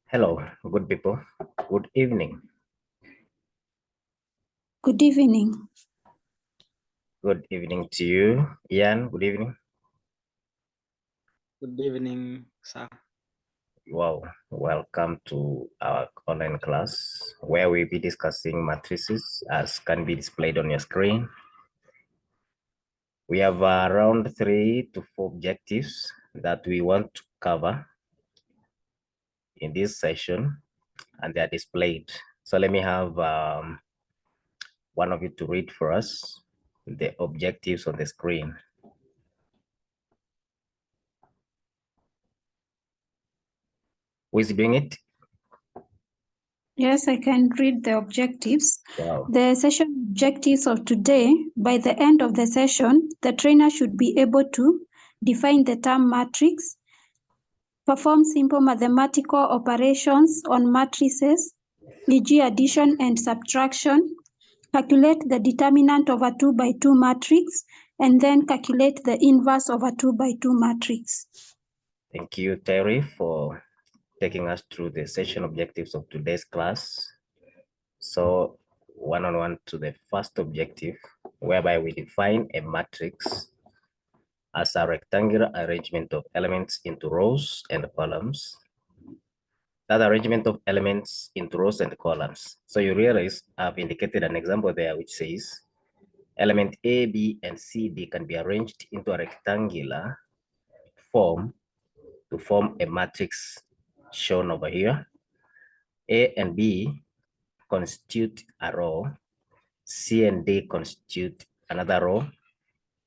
Hello, good people. Good evening. Good evening. Good evening to you. Ian, good evening. Good evening, sir. Wow, welcome to our online class where we'll be discussing matrices as can be displayed on your screen. We have around 3 to 4 objectives that we want to cover in this session, and they are displayed. So let me have one of you to read for us the objectives on the screen. Who is doing it? Yes, I can read the objectives. Wow. The session objectives of today, by the end of the session, the trainer should be able to define the term matrix, perform simple mathematical operations on matrices, e.g. addition and subtraction, calculate the determinant of a 2 by 2 matrix, and then calculate the inverse of a 2 by 2 matrix. Thank you, Terry, for taking us through the session objectives of today's class. So one-on-one to the first objective, whereby we define a matrix as a rectangular arrangement of elements into rows and columns. That arrangement of elements into rows and columns. So you realize I've indicated an example there which says element A, B, and C, D can be arranged into a rectangular form to form a matrix shown over here. A and B constitute a row, C and D constitute another row,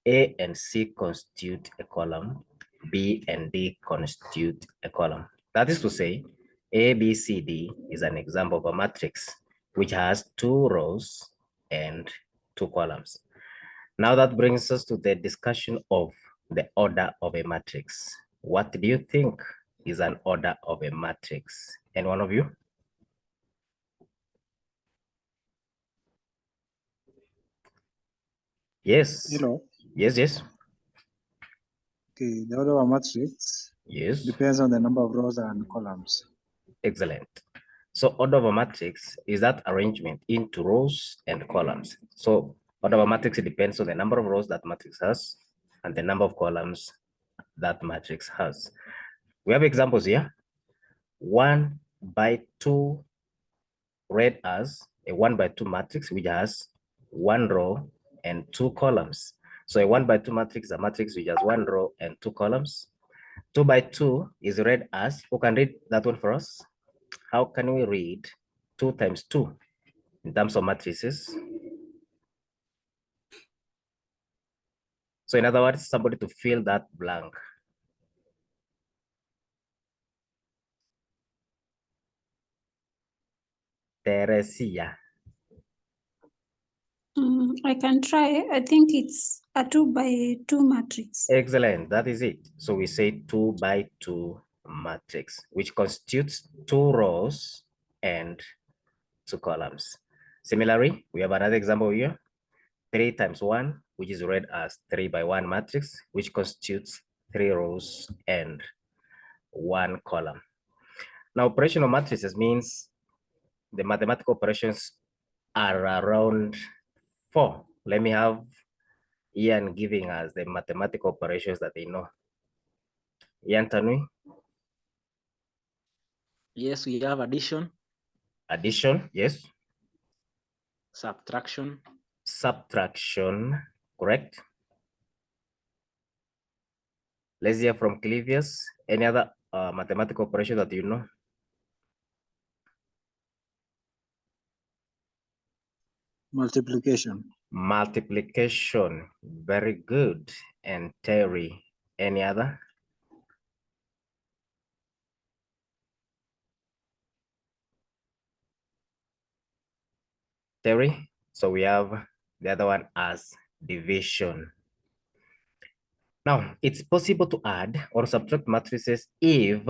A and C constitute a column, B and D constitute a column. That is to say, A, B, C, D is an example of a matrix which has 2 rows and 2 columns. Now that brings us to the discussion of the order of a matrix. What do you think is an order of a matrix? And one of you? Yes. Hello. Yes. Okay, the order of a matrix Yes. depends on the number of rows and columns. Excellent. So order of a matrix is that arrangement into rows and columns. So order of a matrix depends on the number of rows that matrix has and the number of columns that matrix has. We have examples here. 1 by 2 read as a 1 by 2 matrix which has 1 row and 2 columns. So a 1 by 2 matrix is a matrix which has 1 row and 2 columns. 2 by 2 is read as, who can read that one for us? How can we read 2 times 2 in terms of matrices? So in other words, somebody to fill that blank. Teresia. I can try. I think it's a 2 by 2 matrix. Excellent, that is it. So we say 2 by 2 matrix, which constitutes 2 rows and 2 columns. Similarly, we have another example here. 3 times 1, which is read as 3 by 1 matrix, which constitutes 3 rows and 1 column. Now, operational matrices means the mathematical operations are around 4. Let me have Ian giving us the mathematical operations that they know. Ian Tanui? Yes, we have addition. Addition, yes. Subtraction. Subtraction, correct. Let's hear from Clivius. Any other mathematical operation that you know? Multiplication. Multiplication, very good. And Terry, any other? Terry, so we have the other one as division. Now, it's possible to add or subtract matrices if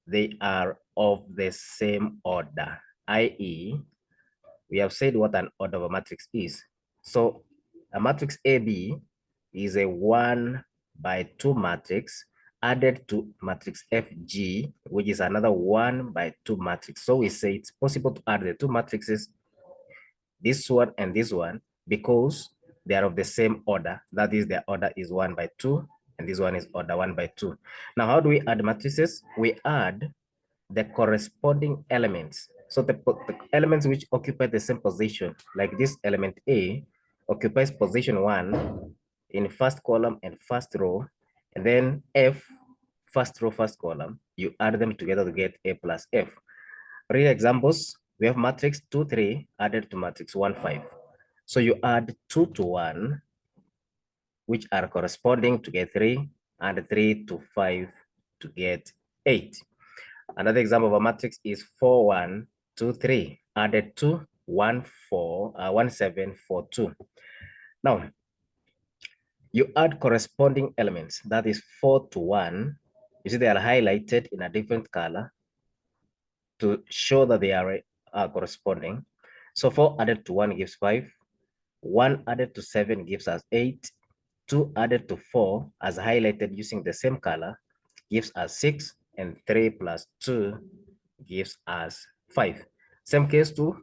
they are of the same order, i.e., we have said what an order of a matrix is. So a matrix AB is a 1 by 2 matrix added to matrix FG, which is another 1 by 2 matrix. So we say it's possible to add the two matrices, this one and this one, because they are of the same order. That is, their order is 1 by 2, and this one is order 1 by 2. Now, how do we add matrices? We add the corresponding elements. So the elements which occupy the same position, like this element A occupies position 1 in first column and first row, and then F, first row, first column, you add them together to get A plus F. Real examples, we have matrix 2, 3 added to matrix 1, 5. So you add 2 to 1, which are corresponding to get 3, and 3 to 5 to get 8. Another example of a matrix is 4, 1, 2, 3 added to 1, 4, 1, 7, 4, 2. Now, you add corresponding elements, that is 4 to 1. You see they are highlighted in a different color to show that they are corresponding. So 4 added to 1 gives 5. 1 added to 7 gives us 8. 2 added to 4, as highlighted using the same color, gives us 6. And 3 plus 2 gives us 5. Same case to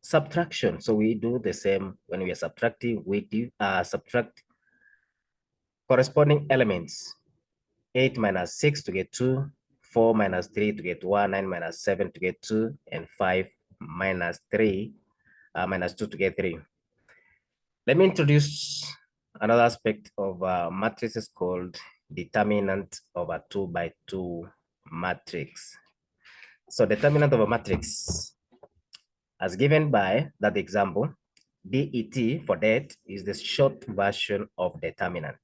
subtraction. So we do the same when we are subtracting. We do subtract corresponding elements. 8 minus 6 to get 2, 4 minus 3 to get 1, 9 minus 7 to get 2, and 5 minus 3 minus 2 to get 3. Let me introduce another aspect of matrices called determinant of a 2 by 2 matrix. So determinant of a matrix, as given by that example, DET for det is the short version of determinant.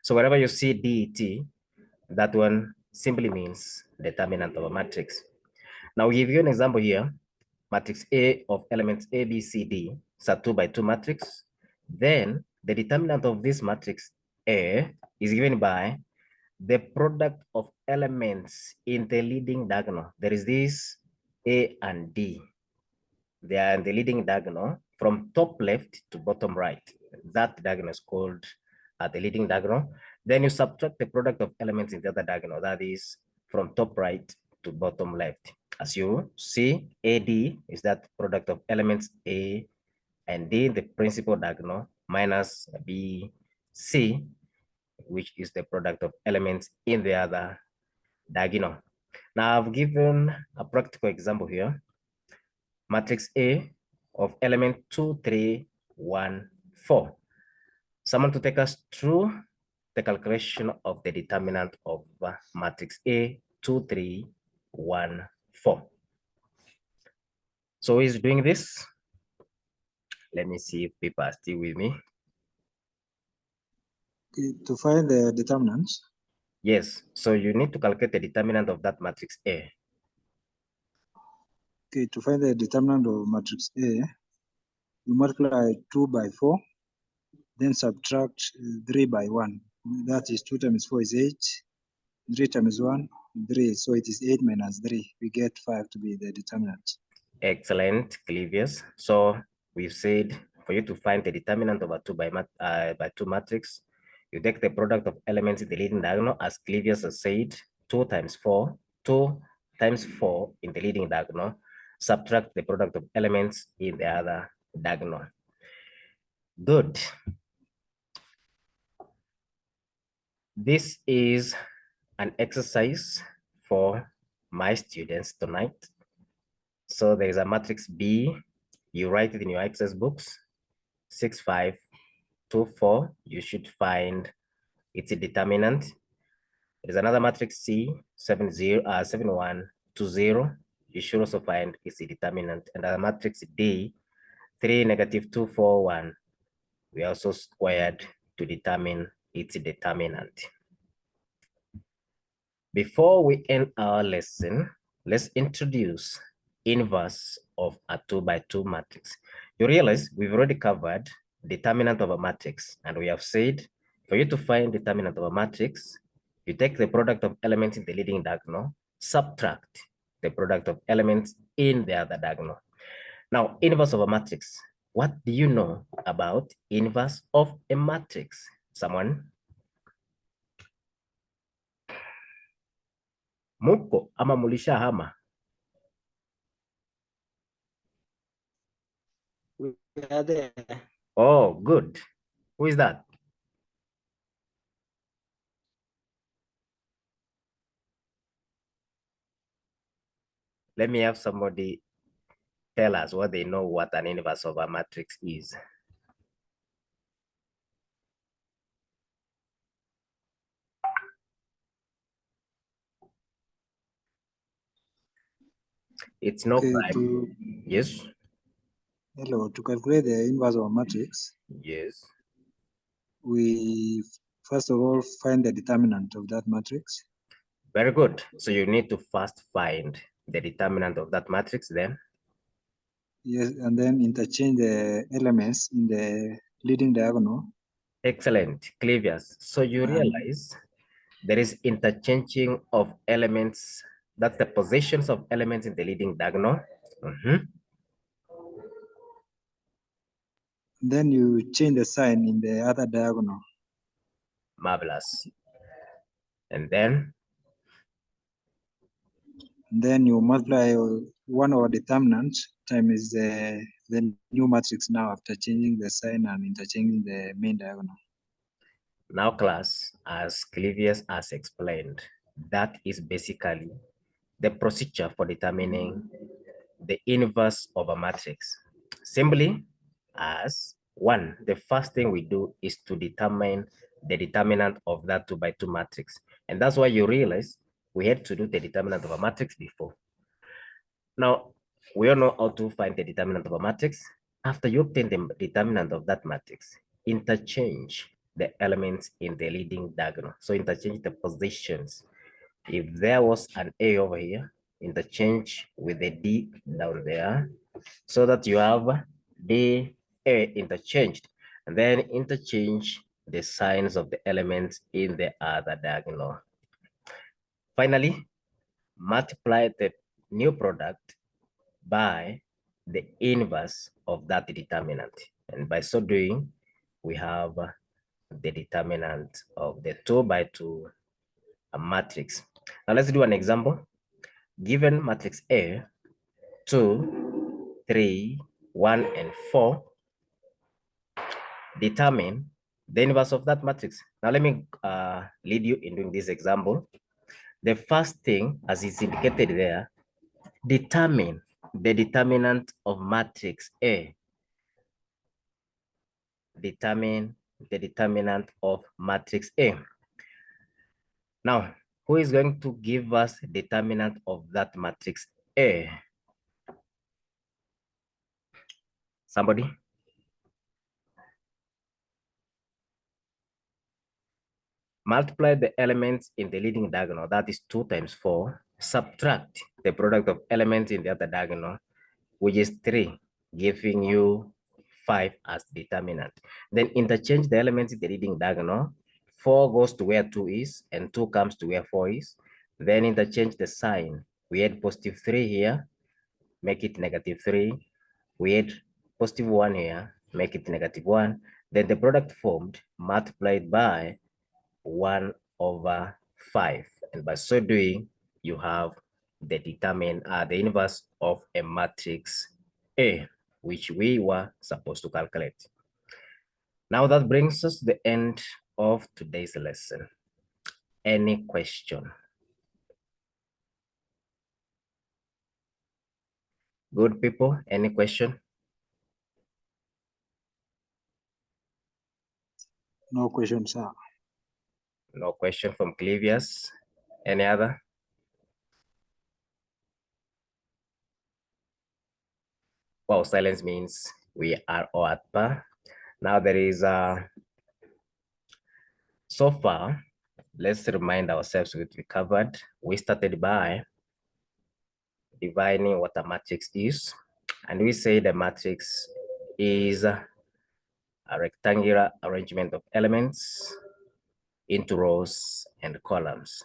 So wherever you see DET, that one simply means determinant of a matrix. Now we'll give you an example here. Matrix A of elements A, B, C, D is a 2 by 2 matrix. Then the determinant of this matrix A is given by the product of elements in the leading diagonal. There is this A and D. They are in the leading diagonal from top left to bottom right. That diagonal is called the leading diagonal. Then you subtract the product of elements in the other diagonal. That is from top right to bottom left. As you see, AD is that product of elements A and D in the principal diagonal minus BC, which is the product of elements in the other diagonal. Now I've given a practical example here. Matrix A of element 2, 3, 1, 4. Someone to take us through the calculation of the determinant of matrix A, 2, 3, 1, 4. So who is doing this? Let me see if people are still with me. Okay, to find the determinants. Yes, so you need to calculate the determinant of that matrix A. Okay, to find the determinant of matrix A, you multiply 2 by 4, then subtract 3 by 1. That is 2 times 4 is 8, 3 times 1, 3. So it is 8 minus 3. We get 5 to be the determinant. Excellent, Clivius. So we've said for you to find the determinant of a 2 by 2 matrix, you take the product of elements in the leading diagonal, as Clivius has said, 2 times 4, 2 times 4 in the leading diagonal, subtract the product of elements in the other diagonal. Good. This is an exercise for my students tonight. So there is a matrix B. You write it in your exercise books. 6, 5, 2, 4. You should find its determinant. There is another matrix C, 7, 0, 7, 1, 2, 0. You should also find its determinant. And a matrix D, 3, negative 2, 4, 1. We also squared to determine its determinant. Before we end our lesson, let's introduce inverse of a 2 by 2 matrix. You realize we've already covered determinant of a matrix, and we have said for you to find determinant of a matrix, you take the product of elements in the leading diagonal, subtract the product of elements in the other diagonal. Now, inverse of a matrix. What do you know about inverse of a matrix? Someone? Muko ama mulishahama? We are there. Oh, good. Who is that? Let me have somebody tell us what they know what an inverse of a matrix is. It's no crime. Yes. Hello, to calculate the inverse of a matrix, Yes. we first of all find the determinant of that matrix. Very good. So you need to first find the determinant of that matrix then. Yes, and then interchange the elements in the leading diagonal. Excellent, Clavius. So you realize there is interchanging of elements. That's the positions of elements in the leading diagonal. Then you change the sign in the other diagonal. Marvelous. And then? And then you multiply one over determinant times the new matrix now after changing the sign and interchanging the main diagonal. Now class, as Clavius has explained, that is basically the procedure for determining the inverse of a matrix. Simply as one, the first thing we do is to determine the determinant of that 2 by 2 matrix. And that's why you realize we had to do the determinant of a matrix before. Now, we all know how to find the determinant of a matrix. After you obtain the determinant of that matrix, interchange the elements in the leading diagonal. So interchange the positions. If there was an A over here, interchange with the D down there, so that you have D, A interchanged, and then interchange the signs of the elements in the other diagonal. Finally, multiply the new product by the inverse of that determinant. And by so doing, we have the determinant of the 2 by 2 matrix. Now let's do an example. Given matrix A, 2, 3, 1, and 4, determine the inverse of that matrix. Now let me lead you in doing this example. The first thing, as is indicated there, determine the determinant of matrix A. Determine the determinant of matrix A. Now, who is going to give us determinant of that matrix A? Somebody? Multiply the elements in the leading diagonal, that is 2 times 4. Subtract the product of elements in the other diagonal, which is 3, giving you 5 as determinant. Then interchange the elements in the leading diagonal. 4 goes to where 2 is, and 2 comes to where 4 is. Then interchange the sign. We had positive 3 here, make it negative 3. We had positive 1 here, make it negative 1. Then the product formed multiplied by 1 over 5. And by so doing, you have the the inverse of a matrix A, which we were supposed to calculate. Now that brings us to the end of today's lesson. Any question? Good people, any question? No question, sir. No question from Clivius. Any other? Well, silence means we are all at par. Now there is so far, let's remind ourselves what we covered. We started by defining what a matrix is, and we say the matrix is a rectangular arrangement of elements into rows and columns.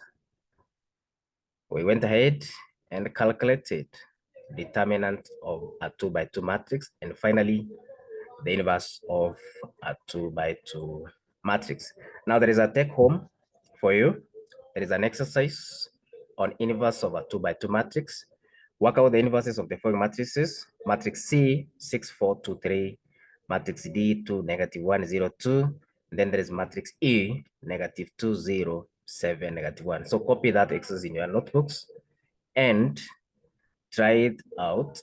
We went ahead and calculated determinant of a 2 by 2 matrix, and finally the inverse of a 2 by 2 matrix. Now there is a take home for you. There is an exercise on inverse of a 2 by 2 matrix. Work out the inverses of the following matrices. Matrix C, 6, 4, 2, 3. Matrix D, 2, negative 1, 0, 2. Then there is matrix E, negative 2, 0, 7, negative 1. So copy that exercise in your notebooks and try it out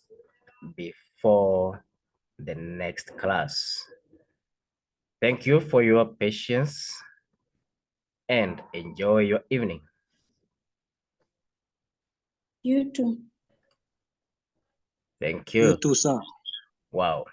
before the next class. Thank you for your patience and enjoy your evening. You too. Thank You you. too, sir. Wow.